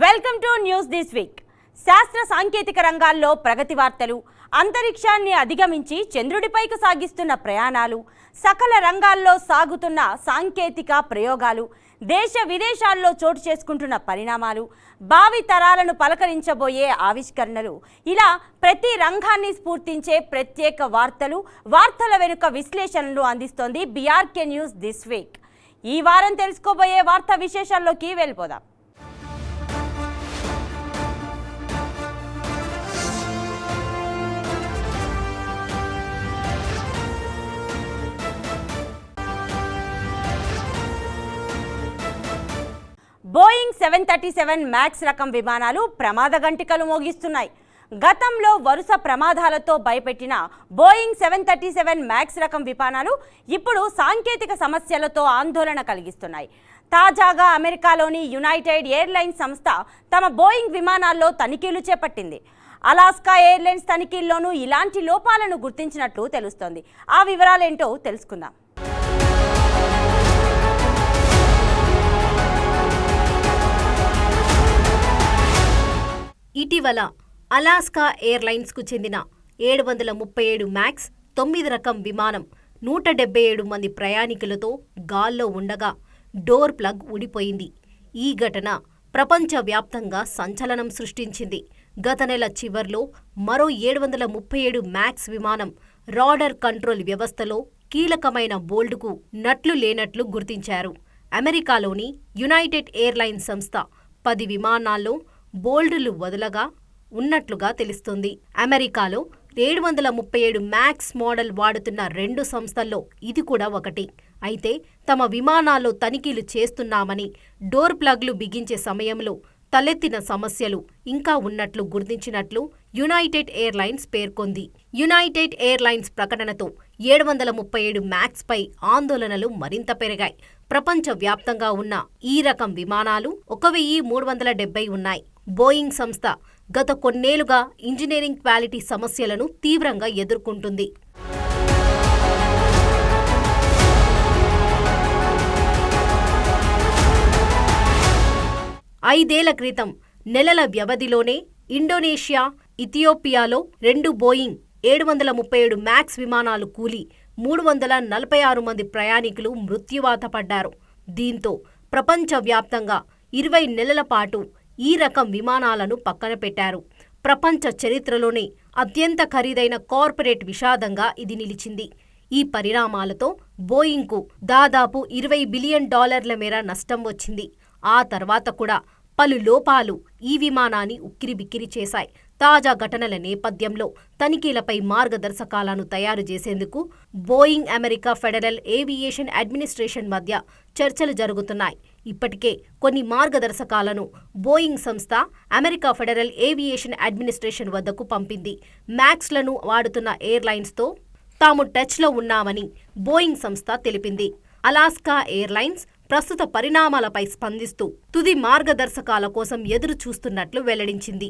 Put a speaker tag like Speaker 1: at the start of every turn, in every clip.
Speaker 1: Welcome to news this week. శాస్త్ర సాంకేతిక రంగాల్లో ప్రగతి వార్తలు, అంతరిక్షాన్ని అధిగమించి చంద్రుడిపైకి సాగిస్తున్న ప్రయాణాలు, సకల రంగాల్లో సాగుతున్న సాంకేతిక ప్రయోగాలు, దేశ విదేశాల్లో చోటు చేసుకుంటున్న పరిణామాలు, భావి తరాలను పలకరించబోయే ఆవిష్కరణలు, ఇలా ప్రతి రంగాన్ని స్ఫూర్తించే ప్రత్యేక వార్తలు, వార్తల వెనుక విశ్లేషణలు అందిస్తోంది బీఆర్కే న్యూస్ దిస్ వీక్. ఈ వారం తెలుసుకోబోయే వార్తా విశేషాల్లోకి వెళ్ళిపోదాం. బోయింగ్ 737 మ్యాక్స్ రకం విమానాలు ప్రమాద గంటికలు మోగిస్తున్నాయి. గతంలో వరుస ప్రమాదాలతో భయపెట్టిన బోయింగ్ 737 మ్యాక్స్ రకం విమానాలు ఇప్పుడు సాంకేతిక సమస్యలతో ఆందోళన కలిగిస్తున్నాయి. తాజాగా అమెరికాలోని యునైటెడ్ ఎయిర్లైన్స్ సంస్థ తమ బోయింగ్ విమానాల్లో తనిఖీలు చేపట్టింది. అలాస్కా ఎయిర్లైన్స్ తనిఖీల్లోనూ ఇలాంటి లోపాలను గుర్తించినట్లు తెలుస్తోంది. ఆ వివరాలేంటో తెలుసుకుందాం.
Speaker 2: ఇటీవల అలాస్కా ఎయిర్లైన్స్కు చెందిన 737 మ్యాక్స్ 9 రకం విమానం 177 మంది ప్రయాణికులతో గాల్లో ఉండగా డోర్ ప్లగ్ ఊడిపోయింది. ఈ ఘటన ప్రపంచవ్యాప్తంగా సంచలనం సృష్టించింది. గత నెల చివర్లో మరో 737 మ్యాక్స్ విమానం రాడర్ కంట్రోల్ వ్యవస్థలో కీలకమైన బోల్టుకు నట్లు లేనట్లు గుర్తించారు. అమెరికాలోని యునైటెడ్ ఎయిర్లైన్స్ సంస్థ 10 విమానాల్లో బోల్టులు వదలగా ఉన్నట్లుగా తెలుస్తోంది. అమెరికాలో 737 మ్యాక్స్ మోడల్ వాడుతున్న 2 సంస్థల్లో ఇది కూడా ఒకటి. అయితే తమ విమానాల్లో తనిఖీలు చేస్తున్నామని డోర్ ప్లగ్లు బిగించే సమయంలో తలెత్తిన సమస్యలు ఇంకా ఉన్నట్లు గుర్తించినట్లు యునైటెడ్ ఎయిర్లైన్స్ పేర్కొంది. యునైటెడ్ ఎయిర్లైన్స్ ప్రకటనతో 737 మ్యాక్స్ పై ఆందోళనలు మరింత పెరిగాయి. ప్రపంచవ్యాప్తంగా ఉన్న ఈ రకం విమానాలు 1370 ఉన్నాయి. బోయింగ్ సంస్థ గత కొన్నేళ్లుగా ఇంజనీరింగ్ క్వాలిటీ సమస్యలను తీవ్రంగా ఎదుర్కొంటుంది. ఐదేళ్ల క్రితం నెలల వ్యవధిలోనే ఇండోనేషియా, ఇథియోపియాలో 2 బోయింగ్ 737 మ్యాక్స్ విమానాలు కూలి 346 మంది ప్రయాణికులు మృత్యువాత పడ్డారు. దీంతో ప్రపంచవ్యాప్తంగా 20 నెలల పాటు ఈ రకం విమానాలను పక్కన పెట్టారు. ప్రపంచ చరిత్రలోనే అత్యంత ఖరీదైన కార్పొరేట్ విషాదంగా ఇది నిలిచింది. ఈ పరిణామాలతో బోయింగ్కు దాదాపు $20 బిలియన్ మేర నష్టం వచ్చింది. ఆ తర్వాత కూడా పలు లోపాలు ఈ విమానాన్ని ఉక్కిరిబిక్కిరి చేశాయి. తాజా ఘటనల నేపథ్యంలో తనిఖీలపై మార్గదర్శకాలను తయారు చేసేందుకు Boeing, America federal aviation administration మధ్య చర్చలు జరుగుతున్నాయి. ఇప్పటికే కొన్ని మార్గదర్శకాలను బోయింగ్ సంస్థ అమెరికా ఫెడరల్ ఏవియేషన్ అడ్మినిస్ట్రేషన్ వద్దకు పంపింది. మ్యాక్స్లను వాడుతున్న ఎయిర్లైన్స్తో తాము టచ్లో ఉన్నామని బోయింగ్ సంస్థ తెలిపింది. అలాస్కా ఎయిర్లైన్స్ ప్రస్తుత పరిణామాలపై స్పందిస్తూ తుది మార్గదర్శకాల కోసం ఎదురు చూస్తున్నట్లు వెల్లడించింది.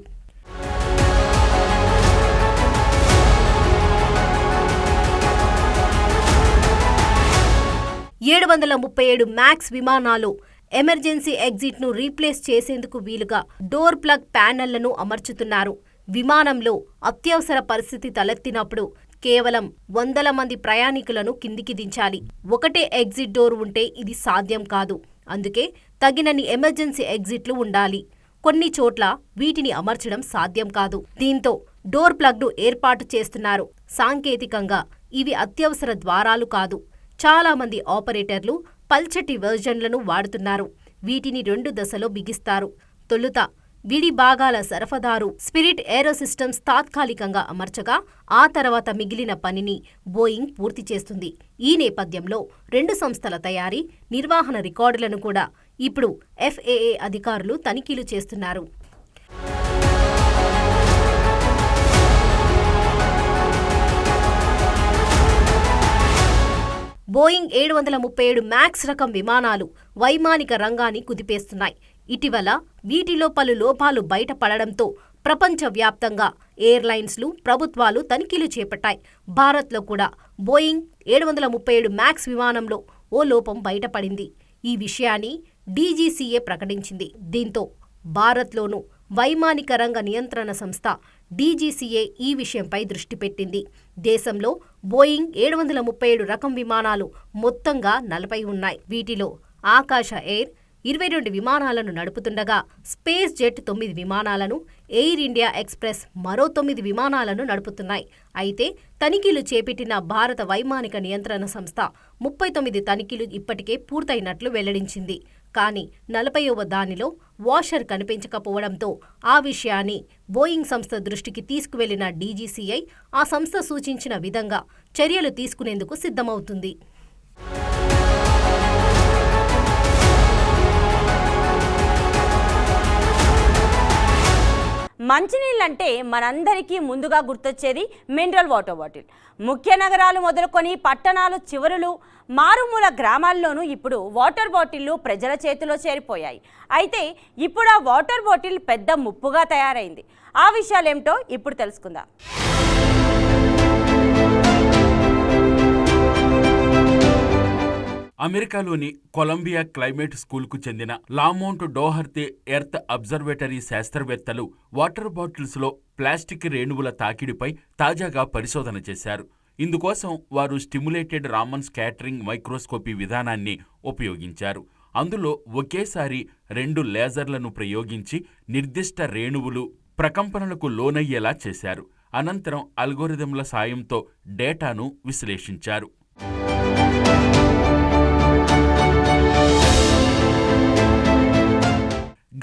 Speaker 2: $737 మ్యాక్స్ విమానాలు ఎమర్జెన్సీ ఎగ్జిట్ను రీప్లేస్ చేసేందుకు వీలుగా డోర్ ప్లగ్ ప్యానెళ్లను అమర్చుతున్నారు. విమానంలో అత్యవసర పరిస్థితి తలెత్తినప్పుడు కేవలం 100 మంది ప్రయాణికులను కిందికి దించాలి. ఒకటే ఎగ్జిట్ డోర్ ఉంటే ఇది సాధ్యం కాదు. అందుకే తగినన్ని ఎమర్జెన్సీ ఎగ్జిట్లు ఉండాలి. కొన్ని చోట్ల వీటిని అమర్చడం సాధ్యం కాదు. దీంతో డోర్ ప్లగ్ను ఏర్పాటు చేస్తున్నారు. సాంకేతికంగా ఇవి అత్యవసర ద్వారాలు కాదు. చాలా మంది ఆపరేటర్లు పల్చటి వెర్జన్లను వాడుతున్నారు. వీటిని 2 దశలో బిగిస్తారు. తొలుత విడి భాగాల సరఫదారు స్పిరిట్ ఏరోసిస్టమ్స్ తాత్కాలికంగా అమర్చగా ఆ తర్వాత మిగిలిన పనిని బోయింగ్ పూర్తి చేస్తుంది. ఈ నేపథ్యంలో 2 సంస్థల తయారీ, నిర్వహణ రికార్డులను కూడా ఇప్పుడు FAA అధికారులు తనిఖీలు చేస్తున్నారు. బోయింగ్ 737 మ్యాక్స్ రకం విమానాలు వైమానిక రంగాన్ని కుదిపేస్తున్నాయి. ఇటీవల వీటిలో పలు లోపాలు బయటపడడంతో ప్రపంచవ్యాప్తంగా ఎయిర్లైన్స్లు, ప్రభుత్వాలు తనిఖీలు చేపట్టాయి. భారత్లో కూడా బోయింగ్ 737 మ్యాక్స్ విమానంలో ఓ లోపం బయటపడింది. ఈ విషయాన్ని DGCA ప్రకటించింది. దీంతో భారత్లోనూ వైమానిక రంగ నియంత్రణ సంస్థ డీజీసీఏ ఈ విషయంపై దృష్టి పెట్టింది. దేశంలో బోయింగ్ 737 రకం విమానాలు మొత్తంగా 40 ఉన్నాయి. వీటిలో ఆకాశ ఎయిర్ 22 విమానాలను నడుపుతుండగా స్పేస్ జెట్ 9 విమానాలను, ఎయిర్ ఇండియా ఎక్స్ప్రెస్ మరో 9 విమానాలను నడుపుతున్నాయి. అయితే తనిఖీలు చేపట్టిన భారత వైమానిక నియంత్రణ సంస్థ 39 తనిఖీలు ఇప్పటికే పూర్తయినట్లు వెల్లడించింది. కానీ 40వ దానిలో వాషర్ కనిపించకపోవడంతో ఆ విషయాన్ని బోయింగ్ సంస్థ దృష్టికి తీసుకువెళ్లిన డీజీసీఐ ఆ సంస్థ సూచించిన విధంగా చర్యలు తీసుకునేందుకు సిద్ధమవుతుంది.
Speaker 1: మంచినీళ్ళంటే మనందరికీ ముందుగా గుర్తొచ్చేది మినరల్ వాటర్ బాటిల్. ముఖ్య నగరాలు మొదలుకొని పట్టణాలు చివరులు మారుమూల గ్రామాల్లోనూ ఇప్పుడు వాటర్ బాటిళ్లు ప్రజల చేతిలో చేరిపోయాయి. అయితే ఇప్పుడు ఆ వాటర్ బాటిల్ పెద్ద ముప్పుగా తయారైంది. ఆ విషయాలేమిటో ఇప్పుడు తెలుసుకుందాం.
Speaker 3: అమెరికాలోని కొలంబియా క్లైమేట్ స్కూల్కు చెందిన లామౌంట్ డోహర్తే ఎర్త్ అబ్జర్వేటరీ శాస్త్రవేత్తలు వాటర్ బాటిల్స్లో ప్లాస్టిక్ రేణువుల తాకిడిపై తాజాగా పరిశోధన చేశారు. ఇందుకోసం వారు స్టిమ్యులేటెడ్ రామన్ స్కాటరింగ్ మైక్రోస్కోపీ విధానాన్ని ఉపయోగించారు. అందులో ఒకేసారి 2 లేజర్లను ప్రయోగించి నిర్దిష్ట రేణువులు ప్రకంపనలకు లోనయ్యేలా చేశారు. అనంతరం అల్గోరిథంల సాయంతో డేటాను విశ్లేషించారు.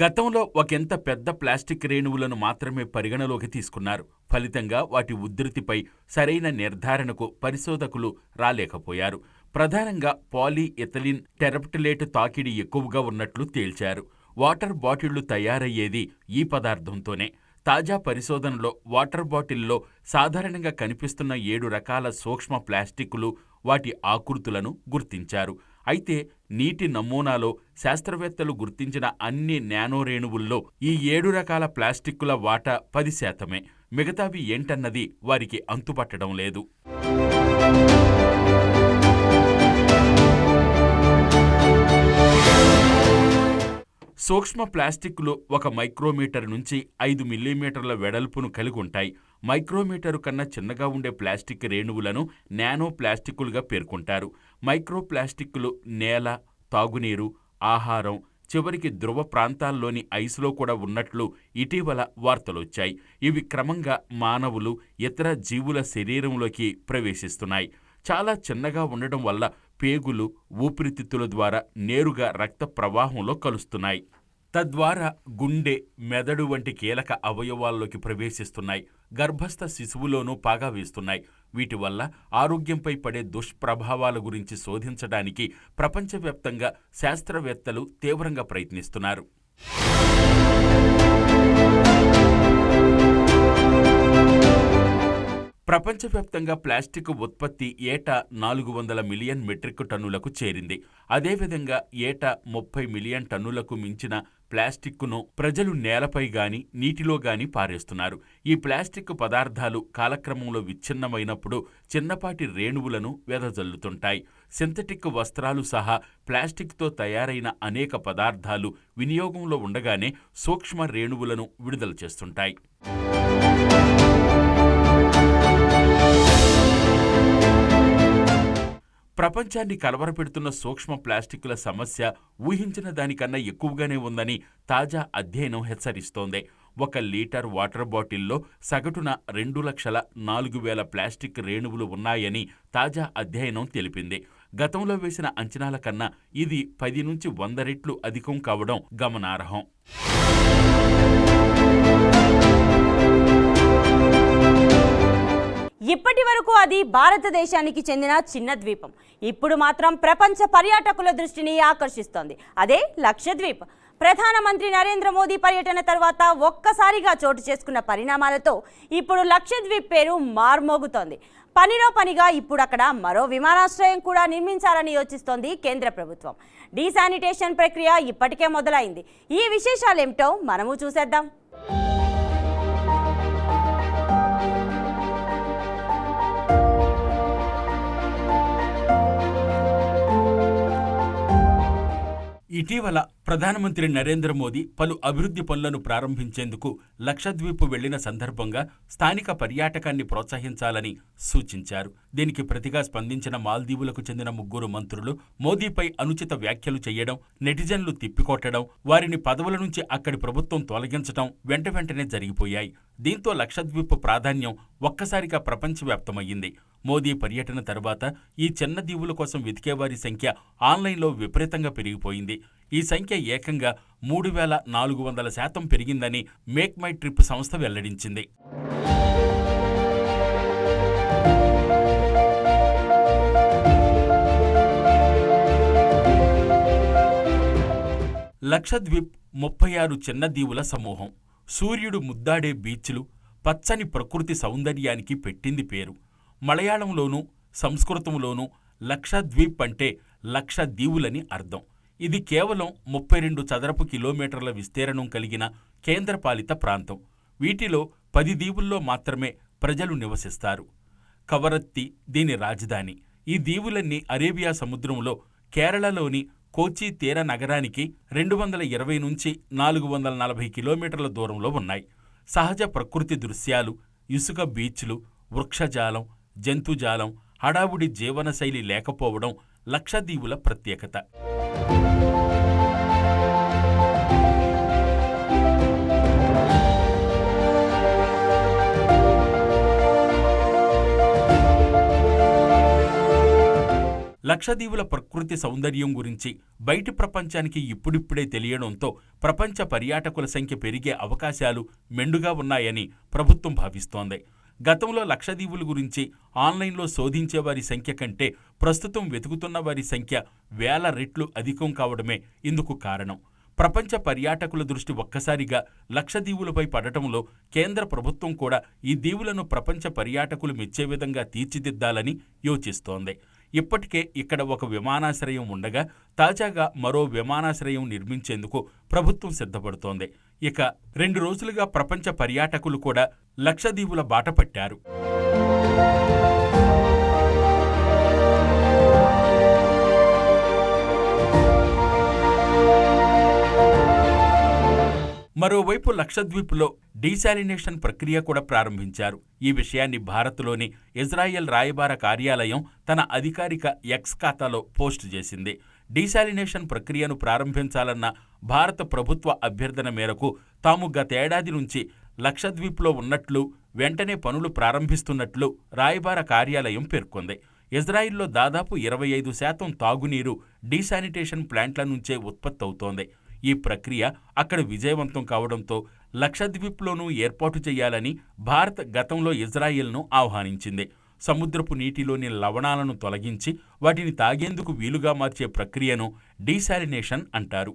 Speaker 3: గతంలో ఒకంత పెద్ద ప్లాస్టిక్ రేణువులను మాత్రమే పరిగణలోకి తీసుకున్నారు. ఫలితంగా వాటి ఉధృతిపై సరైన నిర్ధారణకు పరిశోధకులు రాలేకపోయారు. ప్రధానంగా పాలీఇథిలిన్ టెరప్టిలేట్ తాకిడి ఎక్కువగా ఉన్నట్లు తేల్చారు. వాటర్ బాటిళ్లు తయారయ్యేది ఈ పదార్థంతోనే. తాజా పరిశోధనలో వాటర్ బాటిల్లో సాధారణంగా కనిపిస్తున్న 7 రకాల సూక్ష్మ ప్లాస్టిక్లు, వాటి ఆకృతులను గుర్తించారు. అయితే నీటి నమూనాలో శాస్త్రవేత్తలు గుర్తించిన అన్ని నానో రేణువుల్లో ఈ 7 రకాల ప్లాస్టిక్కుల వాటా 10%. మిగతావి ఏంటన్నది వారికి అంతుపట్టడం లేదు. సూక్ష్మ ప్లాస్టిక్లు 1 మైక్రోమీటర్ నుంచి 5 మిల్లీమీటర్ల వెడల్పును కలిగి ఉంటాయి. మైక్రోమీటరు కన్నా చిన్నగా ఉండే ప్లాస్టిక్ రేణువులను నానో ప్లాస్టిక్కులుగా పేర్కొంటారు. మైక్రో ప్లాస్టిక్లు నేల, తాగునీరు, ఆహారం, చివరికి ధ్రువ ప్రాంతాల్లోని ఐస్లో కూడా ఉన్నట్లు ఇటీవల వార్తలొచ్చాయి. ఇవి క్రమంగా మానవులు, ఇతర జీవుల శరీరంలోకి ప్రవేశిస్తున్నాయి. చాలా చిన్నగా ఉండడం వల్ల పేగులు, ఊపిరితిత్తుల ద్వారా నేరుగా రక్త ప్రవాహంలో కలుస్తున్నాయి. తద్వారా గుండె, మెదడు వంటి కీలక అవయవాల్లోకి ప్రవేశిస్తున్నాయి. గర్భస్థ శిశువులోనూ పాగా వేస్తున్నాయి. వీటి వల్ల ఆరోగ్యంపై పడే దుష్ప్రభావాల గురించి శోధించడానికి ప్రపంచవ్యాప్తంగా శాస్త్రవేత్తలు తీవ్రంగా ప్రయత్నిస్తున్నారు. ప్రపంచవ్యాప్తంగా ప్లాస్టిక్ ఉత్పత్తి ఏటా 400 మిలియన్ మెట్రిక్ టన్నులకు చేరింది. అదేవిధంగా ఏటా 30 మిలియన్ టన్నులకు మించిన ప్లాస్టిక్ను ప్రజలు నేలపై గాని, నీటిలో గాని పారేస్తున్నారు. ఈ ప్లాస్టిక్ పదార్థాలు కాలక్రమంలో విచ్ఛిన్నమైనప్పుడు చిన్నపాటి రేణువులను వెదజల్లుతుంటాయి. సింథటిక్ వస్త్రాలు సహా ప్లాస్టిక్తో తయారైన అనేక పదార్థాలు వినియోగంలో ఉండగానే సూక్ష్మ రేణువులను విడుదల చేస్తుంటాయి. ప్రపంచాన్ని కలవరపెడుతున్న సూక్ష్మ ప్లాస్టిక్ల సమస్య ఊహించిన దానికన్నా ఎక్కువగానే ఉందని తాజా అధ్యయనం హెచ్చరిస్తోంది. 1 లీటర్ వాటర్ బాటిల్లో సగటున 2,04,000 ప్లాస్టిక్ రేణువులు ఉన్నాయని తాజా అధ్యయనం తెలిపింది. గతంలో వేసిన అంచనాల కన్నా ఇది 10 నుంచి 100 రెట్లు అధికం కావడం గమనార్హం.
Speaker 1: ఇప్పటి వరకు అది భారతదేశానికి చెందిన చిన్న ద్వీపం. ఇప్పుడు మాత్రం ప్రపంచ పర్యాటకుల దృష్టిని ఆకర్షిస్తోంది. అదే లక్షద్వీప్. ప్రధానమంత్రి నరేంద్ర మోదీ పర్యటన తర్వాత ఒక్కసారిగా చోటు చేసుకున్న పరిణామాలతో ఇప్పుడు లక్షద్వీప్ పేరు మార్మోగుతోంది. పనిలో పనిగా ఇప్పుడు అక్కడ మరో విమానాశ్రయం కూడా నిర్మించాలని యోచిస్తోంది కేంద్ర ప్రభుత్వం. డీశానిటేషన్ ప్రక్రియ ఇప్పటికే మొదలైంది. ఈ విశేషాలేమిటో మనము చూసేద్దాం.
Speaker 3: ఇటీవల ప్రధానమంత్రి నరేంద్ర మోదీ పలు అభివృద్ధి పనులను ప్రారంభించేందుకు లక్షద్వీప్ వెళ్లిన సందర్భంగా స్థానిక పర్యాటకాన్ని ప్రోత్సహించాలని సూచించారు. దీనికి ప్రతిగా స్పందించిన మాల్దీవులకు చెందిన 3 మంత్రులు మోదీపై అనుచిత వ్యాఖ్యలు చేయడం, నెటిజన్లు తిప్పికొట్టడం, వారిని పదవుల నుంచి అక్కడి ప్రభుత్వం తొలగించడం వెంటనే జరిగిపోయాయి. దీంతో లక్షద్వీప్ ప్రాధాన్యం ఒక్కసారిగా ప్రపంచవ్యాప్తమయ్యింది. మోదీ పర్యటన తర్వాత ఈ చిన్న దీవుల కోసం వెతికేవారి సంఖ్య ఆన్లైన్లో విపరీతంగా పెరిగిపోయింది. ఈ సంఖ్య ఏకంగా 3400% పెరిగిందని మేక్ మై ట్రిప్ సంస్థ వెల్లడించింది. లక్షద్వీప్ 36 చిన్న దీవుల సమూహం. సూర్యుడు ముద్దాడే బీచ్లు, పచ్చని ప్రకృతి సౌందర్యానికి పెట్టింది పేరు. మలయాళంలోనూ సంస్కృతంలోనూ లక్షద్వీప్ అంటే లక్ష దీవులని అర్థం. ఇది కేవలం 32 చదరపు కిలోమీటర్ల విస్తీర్ణం కలిగిన కేంద్రపాలిత ప్రాంతం. వీటిలో 10 దీవుల్లో మాత్రమే ప్రజలు నివసిస్తారు. కవరత్తి దీని రాజధాని. ఈ దీవులన్నీ అరేబియా సముద్రంలో కేరళలోని కోచి తీర నగరానికి 220 నుంచి 440 కిలోమీటర్ల దూరంలో ఉన్నాయి. సహజ ప్రకృతి దృశ్యాలు, ఇసుక బీచ్లు, వృక్షజాలం, జంతుజాలం, హడావుడి జీవనశైలి లేకపోవడం లక్షద్వీపుల ప్రత్యేకత. లక్షద్వీపుల ప్రకృతి సౌందర్యం గురించి బయటి ప్రపంచానికి ఇప్పుడిప్పుడే తెలియడంతో ప్రపంచ పర్యాటకుల సంఖ్య పెరిగే అవకాశాలు మెండుగా ఉన్నాయని ప్రభుత్వం భావిస్తోంది. గతంలో లక్షద్వీపుల గురించి ఆన్లైన్లో శోధించే వారి సంఖ్య కంటే ప్రస్తుతం వెతుకుతున్న వారి సంఖ్య 1000 రెట్లు అధికం కావడమే ఇందుకు కారణం. ప్రపంచ పర్యాటకుల దృష్టి ఒక్కసారిగా లక్షద్వీపులపై పడటంలో కేంద్ర ప్రభుత్వం కూడా ఈ దీవులను ప్రపంచ పర్యాటకులు మెచ్చే విధంగా తీర్చిదిద్దాలని యోచిస్తోంది. ఇప్పటికే ఇక్కడ ఒక విమానాశ్రయం ఉండగా తాజాగా మరో విమానాశ్రయం నిర్మించేందుకు ప్రభుత్వం సిద్ధపడుతోంది. ఇక 2 రోజులుగా ప్రపంచ పర్యాటకులు కూడా లక్షద్వీపుల బాట పట్టారు. మరోవైపు లక్షద్వీప్లో డీశాలినేషన్ ప్రక్రియ కూడా ప్రారంభించారు. ఈ విషయాన్ని భారత్లోని ఇజ్రాయెల్ రాయబార కార్యాలయం తన అధికారిక ఎక్స్ ఖాతాలో పోస్టు చేసింది. డీశాలినేషన్ ప్రక్రియను ప్రారంభించాలన్న భారత ప్రభుత్వ అభ్యర్థన మేరకు తాము గతేడాది నుంచి లక్షద్వీప్లో ఉన్నట్లు, వెంటనే పనులు ప్రారంభిస్తున్నట్లు రాయబార కార్యాలయం పేర్కొంది. ఇజ్రాయిల్లో దాదాపు 25% తాగునీరు డీశానిటేషన్ ప్లాంట్ల నుంచే ఉత్పత్తవుతోంది. ఈ ప్రక్రియ అక్కడ విజయవంతం కావడంతో లక్షద్వీప్లోనూ ఏర్పాటు చేయాలని భారత్ గతంలో ఇజ్రాయెల్ను ఆహ్వానించింది. సముద్రపు నీటిలోని లవణాలను తొలగించి వాటిని తాగేందుకు వీలుగా మార్చే ప్రక్రియను డీశాలినేషన్ అంటారు.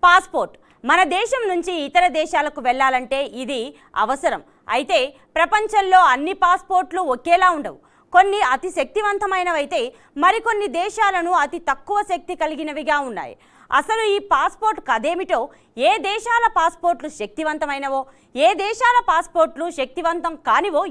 Speaker 1: పాస్పోర్ట్ మన దేశం నుంచి ఇతర దేశాలకు వెళ్ళాలంటే ఇది అవసరం. అయితే ప్రపంచంలో అన్ని పాస్పోర్ట్లు ఒకేలా ఉండవు. కొన్ని అతి శక్తివంతమైనవైతే మరికొన్ని దేశాలను అతి తక్కువ శక్తి కలిగినవిగా ఉన్నాయి. అసలు ఈ పాస్పోర్ట్ కథేమిటో, ఏ దేశాల పాస్పోర్ట్లు శక్తివంతమైనవో, ఏ దేశాల పాస్పోర్ట్లు శక్తివంతం కానివో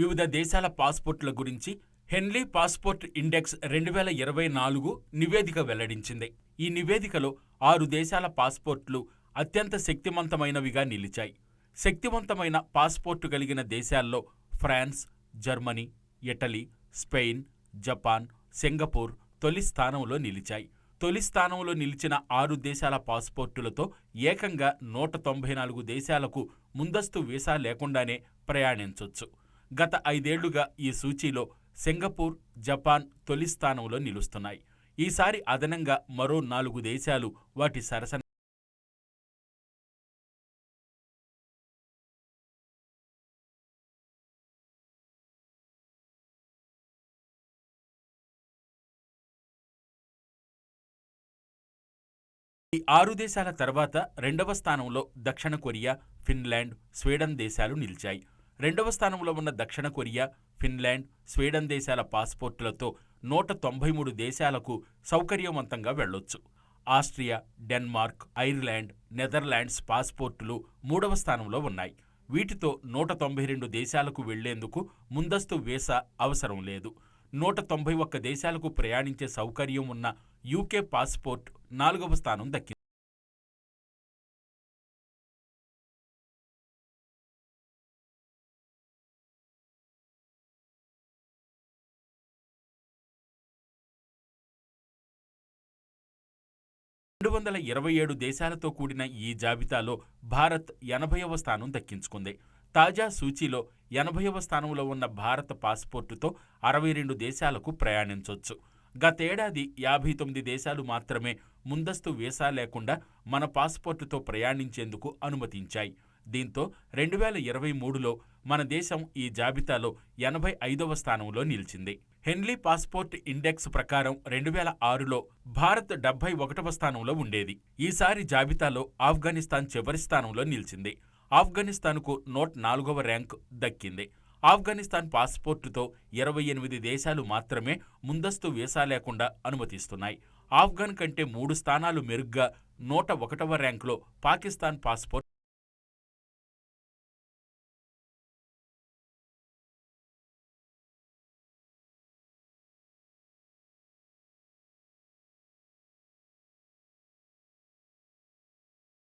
Speaker 3: వివిధ దేశాల పాస్పోర్ట్ల గురించి హెన్లీ పాస్పోర్ట్ ఇండెక్స్ 2024 నివేదిక వెల్లడించింది. ఈ నివేదికలో 6 దేశాల పాస్పోర్ట్లు అత్యంత శక్తివంతమైనవిగా నిలిచాయి. శక్తివంతమైన పాస్పోర్టు కలిగిన దేశాల్లో France, Germany, Italy, Spain, Japan, Singapore తొలి స్థానంలో నిలిచాయి. తొలి స్థానంలో నిలిచిన 6 దేశాల పాస్పోర్టులతో ఏకంగా 194 దేశాలకు ముందస్తు వీసా లేకుండానే ప్రయాణించొచ్చు. గత 5 ఏళ్లుగా ఈ సూచీలో సింగపూర్, జపాన్ తొలి స్థానంలో నిలుస్తున్నాయి. ఈసారి అదనంగా మరో 4 దేశాలు వాటి సరసన ఈ 6 దేశాల తర్వాత రెండవ స్థానంలో దక్షిణ కొరియా, ఫిన్లాండ్, స్వీడన్ దేశాలు నిలిచాయి. రెండవ స్థానంలో ఉన్న దక్షిణ కొరియా, ఫిన్లాండ్, స్వీడన్ దేశాల పాస్పోర్టులతో 193 దేశాలకు సౌకర్యవంతంగా వెళ్లొచ్చు. ఆస్ట్రియా, డెన్మార్క్, ఐర్లాండ్, నెదర్లాండ్స్ పాస్పోర్టులు 3వ స్థానంలో ఉన్నాయి. వీటితో 192 దేశాలకు వెళ్లేందుకు ముందస్తు వీసా అవసరం లేదు. 191 దేశాలకు ప్రయాణించే సౌకర్యం ఉన్న యూకే పాస్పోర్ట్ 4వ స్థానం దక్కింది. రెండు 227 దేశాలతో కూడిన ఈ జాబితాలో భారత్ 80వ స్థానం దక్కించుకుంది. తాజా సూచీలో 80వ స్థానంలో ఉన్న భారత పాస్పోర్టుతో 62 దేశాలకు ప్రయాణించొచ్చు. గతేడాది 59 దేశాలు మాత్రమే ముందస్తు వీసా లేకుండా మన పాస్పోర్టుతో ప్రయాణించేందుకు అనుమతించాయి. దీంతో 2023లో మన దేశం ఈ జాబితాలో 85వ స్థానంలో నిలిచింది. హెన్లీ పాస్పోర్ట్ ఇండెక్స్ ప్రకారం 2006లో భారత్ 71వ స్థానంలో ఉండేది. ఈసారి జాబితాలో ఆఫ్ఘనిస్తాన్ చివరి స్థానంలో నిలిచింది. ఆఫ్ఘనిస్తాన్కు 104వ ర్యాంకు దక్కింది. ఆఫ్ఘనిస్తాన్ పాస్పోర్టుతో 28 దేశాలు మాత్రమే ముందస్తు వీసా లేకుండా అనుమతిస్తున్నాయి. ఆఫ్ఘన్ కంటే 3 స్థానాలు మెరుగ్గా 101వ ర్యాంకులో పాకిస్తాన్ పాస్పోర్ట్.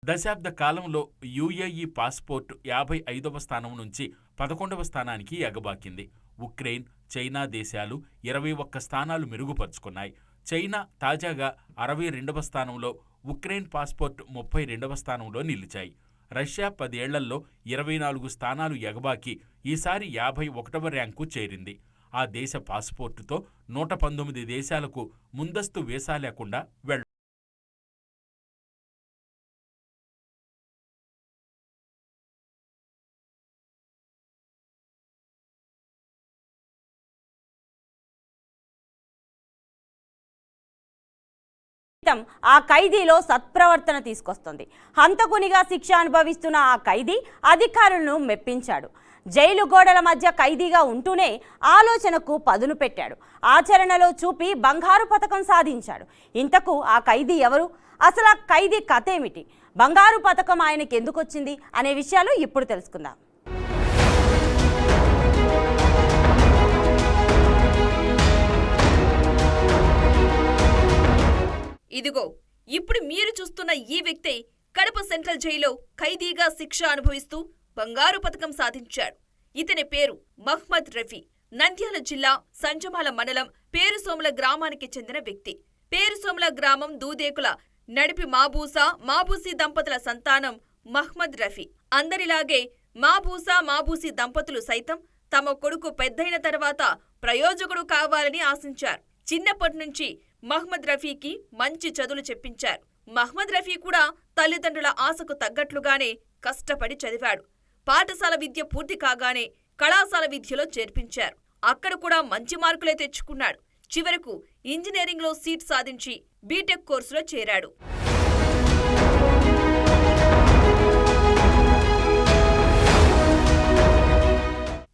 Speaker 3: దశాబ్ద కాలంలో యుఏఈ పాస్పోర్ట్ 55వ స్థానం నుంచి 11వ స్థానానికి ఎగబాకింది. ఉక్రెయిన్, చైనా దేశాలు 21 స్థానాలు మెరుగుపరుచుకున్నాయి. చైనా తాజాగా 62వ స్థానంలో, ఉక్రెయిన్ పాస్పోర్ట్ 32వ స్థానంలో నిలిచాయి. రష్యా 10 ఏళ్లలో 24 స్థానాలు ఎగబాకి ఈసారి 51వ ర్యాంకు చేరింది. ఆ దేశ పాస్పోర్టుతో 119 దేశాలకు ముందస్తు వీసా లేకుండా
Speaker 1: ఆ ఖైదీలో సత్ప్రవర్తన తీసుకొస్తుంది. హంతకునిగా శిక్ష అనుభవిస్తున్న ఆ ఖైదీ అధికారులను మెప్పించాడు. జైలు గోడల మధ్య ఖైదీగా ఉంటూనే ఆలోచనకు పదును పెట్టాడు. ఆచరణలో చూపి బంగారు పతకం సాధించాడు. ఇంతకు ఆ ఖైదీ ఎవరు? అసలు ఆ ఖైదీ కథ ఏమిటి? బంగారు పతకం ఆయనకి ఎందుకు వచ్చింది అనే విషయాలు ఇప్పుడు తెలుసుకుందాం.
Speaker 4: ఇదిగో ఇప్పుడు మీరు చూస్తున్న ఈ వ్యక్తి కడప సెంట్రల్ జైల్లో ఖైదీగా శిక్ష అనుభవిస్తూ బంగారు పతకం సాధించాడు. ఇతని పేరు మహ్మద్ రఫీ. నంద్యాల జిల్లా సంజమాల మండలం పేరుసోముల గ్రామానికి చెందిన వ్యక్తి. పేరుసోముల గ్రామం దూదేకుల నడిపి మాబూసీ దంపతుల సంతానం మహ్మద్ రఫీ. అందరిలాగే మాబూసీ దంపతులు సైతం తమ కొడుకు పెద్దయిన తర్వాత ప్రయోజకుడు కావాలని ఆశించారు. చిన్నప్పటి నుంచి మహ్మద్ రఫీకి మంచి చదువులు చెప్పించారు. మహ్మద్ రఫీ కూడా తల్లిదండ్రుల ఆశకు తగ్గట్లుగానే కష్టపడి చదివాడు. పాఠశాల విద్య పూర్తి కాగానే కళాశాల విద్యలో చేర్పించారు. అక్కడ కూడా మంచి మార్కులే తెచ్చుకున్నాడు. చివరకు ఇంజనీరింగ్లో సీట్ సాధించి బీటెక్ కోర్సులో చేరాడు.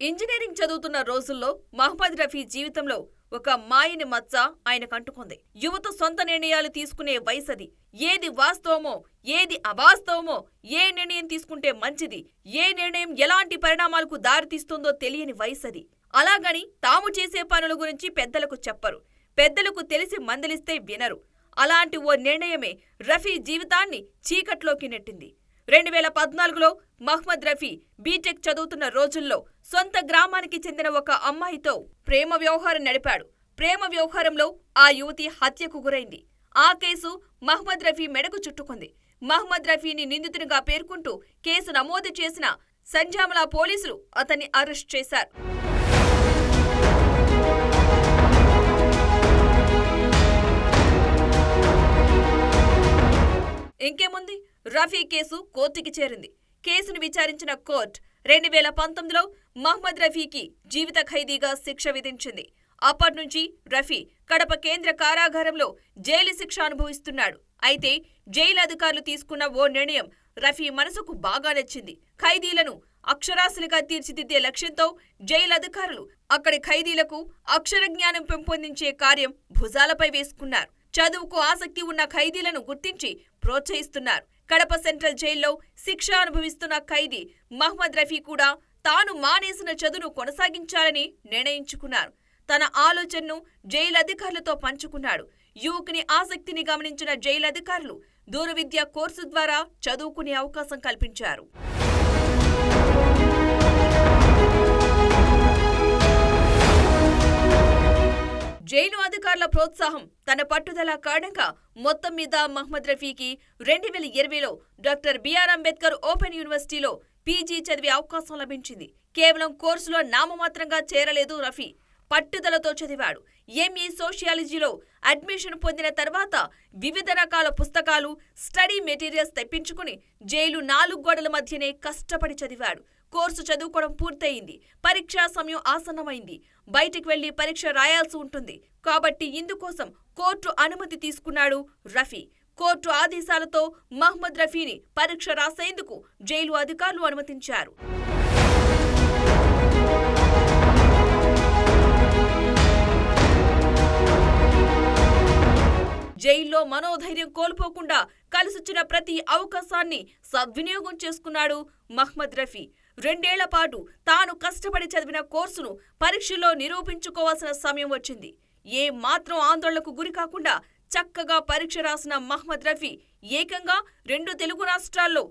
Speaker 4: ఇంజనీరింగ్ చదువుతున్న రోజుల్లో మహ్మద్ రఫీ జీవితంలో ఒక మాయని మచ్చ ఆయనకంటుకుంది. యువత సొంత నిర్ణయాలు తీసుకునే వయసది. ఏది వాస్తవమో, ఏది అవాస్తవమో, ఏ నిర్ణయం తీసుకుంటే మంచిది, ఏ నిర్ణయం ఎలాంటి పరిణామాలకు దారితీస్తుందో తెలియని వయసది. అలాగని తాము చేసే పనుల గురించి పెద్దలకు చెప్పరు. పెద్దలకు తెలిసి మందలిస్తే వినరు. అలాంటి ఓ నిర్ణయమే రఫీ జీవితాన్ని చీకట్లోకి నెట్టింది. 2014లో మహ్మద్ రఫీ బీటెక్ చదువుతున్న రోజుల్లో సొంత గ్రామానికి చెందిన ఒక అమ్మాయితో ప్రేమ వ్యవహారం నడిపాడు. ప్రేమ వ్యవహారంలో ఆ యువతి హత్యకు గురైంది. ఆ కేసు మహ్మద్ రఫీ మెడకు చుట్టుకుంది. మహ్మద్ రఫీని నిందితునిగా పేర్కొంటూ కేసు నమోదు చేసిన సంజామల పోలీసులు అతన్ని అరెస్ట్ చేశారు. ఇంకేముంది, రఫీ కేసు కోర్టుకి చేరింది. కేసును విచారించిన కోర్టు 2019లో మహ్మద్ రఫీకి జీవిత ఖైదీగా శిక్ష విధించింది. అప్పట్నుంచి రఫీ కడప కేంద్ర కారాగారంలో జైలు శిక్ష అనుభవిస్తున్నాడు. అయితే జైలు అధికారులు తీసుకున్న ఓ నిర్ణయం రఫీ మనసుకు బాగా నచ్చింది. ఖైదీలను అక్షరాస్యులుగా తీర్చిదిద్దే లక్ష్యంతో జైలు అధికారులు అక్కడి ఖైదీలకు అక్షర జ్ఞానం పెంపొందించే కార్యం భుజాలపై వేసుకున్నారు. చదువుకు ఆసక్తి ఉన్న ఖైదీలను గుర్తించి ప్రోత్సహిస్తున్నారు. కడప సెంట్రల్ జైల్లో శిక్ష అనుభవిస్తున్న ఖైదీ మహ్మద్ రఫీ కూడా తాను మానేసిన చదువును కొనసాగించాలని నిర్ణయించుకున్నారు. తన ఆలోచనను జైలు అధికారులతో పంచుకున్నాడు. యువకుని ఆసక్తిని గమనించిన జైలు అధికారులు దూర విద్యా కోర్సు ద్వారా చదువుకునే అవకాశం కల్పించారు. జైలు అధికారుల ప్రోత్సాహం, తన పట్టుదల కారణంగా మొత్తం మీద Mohammad Rafiqui 2020లో doctor BR Ambedkar open యూనివర్సిటీలో పీజీ చదివే అవకాశం లభించింది. కేవలం కోర్సులో నామమాత్రంగా చేరలేదు రఫీ, పట్టుదలతో చదివాడు. ఎంఏ సోషియాలజీలో అడ్మిషన్ పొందిన తర్వాత వివిధ రకాల పుస్తకాలు, స్టడీ మెటీరియల్స్ తెప్పించుకుని జైలు 4 గోడల మధ్యనే కష్టపడి చదివాడు. కోర్సు చదువుకోవడం పూర్తయింది. పరీక్షా సమయం ఆసన్నమైంది. బయటికి వెళ్లి పరీక్ష రాయాల్సి ఉంటుంది. కాబట్టి ఇందుకోసం కోర్టు అనుమతి తీసుకున్నాడు రఫీ. కోర్టు ఆదేశాలతో మహ్మద్ రఫీని పరీక్ష రాసేందుకు జైలు అధికారులు అనుమతించారు. జైల్లో మనోధైర్యం కోల్పోకుండా కలిసొచ్చిన ప్రతి అవకాశాన్ని సద్వినియోగం చేసుకున్నాడు మహ్మద్ రఫీ. 2 ఏళ్ల పాటు తాను కష్టపడి చదివిన కోర్సును పరీక్షల్లో నిరూపించుకోవాల్సిన సమయం వచ్చింది. ఏ మాత్రం ఆందోళనకు గురి కాకుండా చక్కగా పరీక్ష రాసిన మహ్మద్ రఫీ ఏకంగా 2 తెలుగు రాష్ట్రాల్లో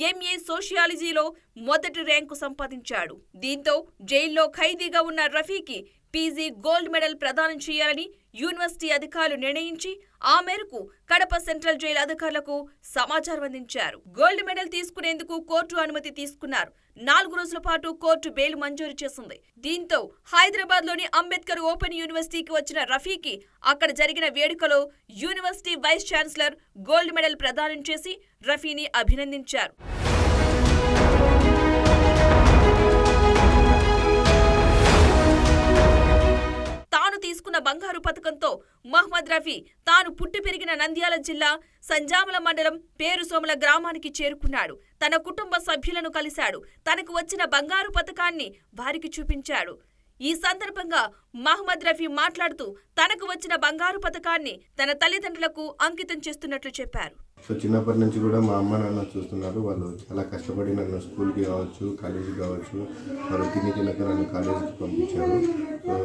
Speaker 4: ఎంఏ సోషియాలజీలో మొదటి ర్యాంకు సంపాదించాడు. దీంతో జైల్లో ఖైదీగా ఉన్న రఫీకి పీజీ గోల్డ్ మెడల్ ప్రదానం చేయాలని యూనివర్సిటీ అధికారులు నిర్ణయించి ఆ మేరకు కడప సెంట్రల్ జైలు అధికారులకు సమాచారం అందించారు. గోల్డ్ మెడల్ తీసుకునేందుకు కోర్టు అనుమతి తీసుకున్నారు. 4 రోజుల పాటు కోర్టు బెయిల్ మంజూరు చేసింది. దీంతో హైదరాబాద్లోని అంబేద్కర్ ఓపెన్ యూనివర్సిటీకి వచ్చిన రఫీకి అక్కడ జరిగిన వేడుకలో university vice chancellor gold medal ప్రదానం చేసి రఫీని అభినందించారు. తీసుకున్న బంగారు పతకంతో మహ్మద్ రఫీ తాను పుట్టి పెరిగిన నంద్యాల జిల్లా సంజామల మండలం పేరుసోమల గ్రామానికి చేరుకున్నాడు. తన కుటుంబ సభ్యులను కలిశాడు. తనకు వచ్చిన బంగారు పతకాన్ని వారికి చూపించాడు. ఈ సందర్భంగా మహ్మద్ రఫీ మాట్లాడుతూ తనకు వచ్చిన బంగారు పతకాన్ని తన తల్లిదండ్రులకు అంకితం చేస్తున్నట్లు చెప్పారు.
Speaker 5: సో చిన్నప్పటి నుంచి కూడా మా అమ్మ నాన్న చూస్తున్నారు. వాళ్ళు చాలా కష్టపడి నన్ను స్కూల్కి కావచ్చు, కాలేజీకి కావచ్చు, వాళ్ళు తినక నన్ను కాలేజీకి పంపించారు. సో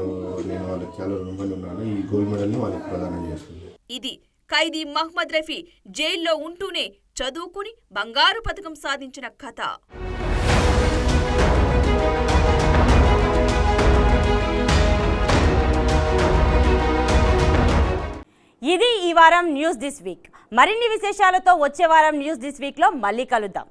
Speaker 5: నేను వాళ్ళకి చాలా రుణపడి ఉన్నాను. ఈ గోల్డ్ మెడల్ని వాళ్ళకి ప్రదానం చేస్తున్నాను.
Speaker 4: ఇది ఖైదీ మహ్మద్ రఫీ జైల్లో ఉంటూనే చదువుకుని బంగారు పతకం సాధించిన కథ.
Speaker 1: ఇది ఈ వారం న్యూస్ దిస్ వీక్. మరిన్ని విశేషాలతో వచ్చే వారం న్యూస్ దిస్ వీక్లో మళ్ళీ కలుద్దాం.